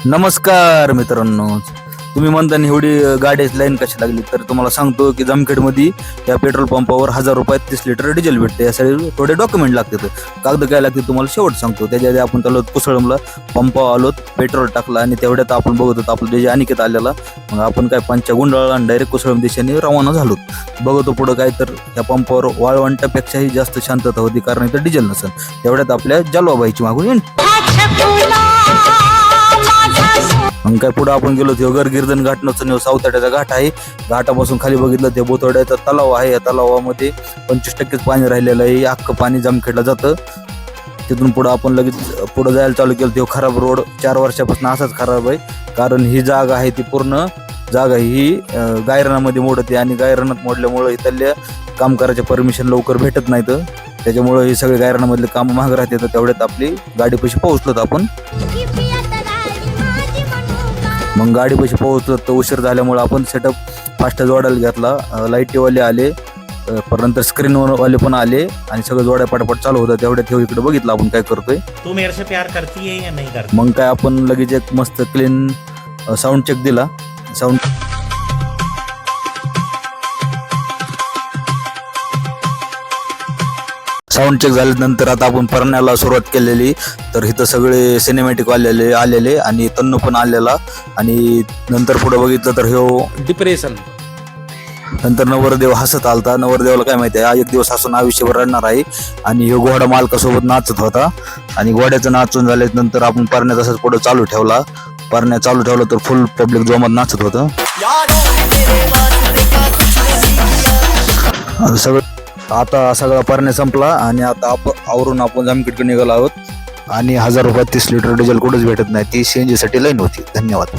नमस्कार मित्रांनो, तुम्ही म्हणता एवढी गाडीची लाईन कशी लागली, तर तुम्हाला सांगतो की जामखेडमध्ये या पेट्रोल पंपावर 1000 रुपयात 30 लिटर डिझेल भेटते. यासाठी थोडे डॉक्युमेंट लागतात. कागद काय लागते तुम्हाला शेवट सांगतो. त्याच्या आधी आपण त्याला कुसळमला पंपावर आलो, पेट्रोल टाकला आणि तेवढ्यात आपण बघत होतो आपलं जे अनिकेत आलेला. मग आपण काय पंचा गुंडाळला आणि डायरेक्ट कुसळम दिशेने रवाना झालो. बघतो पुढं काय, तर या पंपावर वाळवंटापेक्षाही जास्त शांतता होती, कारण इथं डिझेल नसेल. तेवढ्यात आपल्या जलवाबाईची मागून येईन. मग काय पुढे आपण गेलो, ते गिरधन घाट नसून सावताड्याचा घाट आहे. घाटापासून खाली बघितलं ते बोथवड्याचा तलाव आहे. या तलावामध्ये 25% पाणी राहिलेलं आहे. अख्खं पाणी जामखेडला जातं. तिथून पुढं आपण लगेच पुढं जायला चालू केलं. तो खराब रोड 4 वर्षापासून असाच खराब आहे, कारण ही जागा आहे ती पूर्ण जागा ही गायरानामध्ये मोडते आणि गायरानात मोडल्यामुळं इथल्या काम करायचे परमिशन लवकर भेटत नाहीत. त्याच्यामुळं हे सगळे गायरानामधले काम महाग राहते. तर तेवढ्यात आपली गाडीपाशी पोहोचलो आपण. मग गाडीपाशी पोहोचलो तर उशीर झाल्यामुळे आपण सेटअप फास्ट जोडायला घेतला. लाईटीवाले आले, परंतर स्क्रीनवाले पण आले आणि सगळं जोड्या पटापट चालू होतं. तेवढ्या ठेव इकडे बघितलं आपण काय करतोय. तू मेरे से प्यार करती है या नहीं करती? मग काय आपण लगेच एक मस्त क्लीन साऊंड चेक दिला. साऊंड चेक झाल्यानंतर आता आपण परण्याला सुरुवात केलेली. तर इथं सगळे सिनेमॅटिक आलेले आणि तन्नू पण आलेला. आणि नंतर पुढे बघितलं तर डिप्रेशन. नंतर नवरदेव हसत आलता. नवरदेवाला काय माहिती आहे, एक दिवस हसून आयुष्यभर रडणार आहे. आणि ह्यो घोडा मालकासोबत नाचत होता. आणि घोड्याचं नाचून झाल्यानंतर आपण परण्या तसंच पुढे चालू ठेवला. परण्या चालू ठेवला तर फुल पब्लिक जोमात नाचत होतं. आता सगळा परण्या संपला आणि आता आवरून आपण जामखेडकडे निघालो आहोत. आणि 1000 रुपयात 30 लिटर डिझेल कुठेच भेटत नाही. ती CNG साठी लाईन होती. धन्यवाद.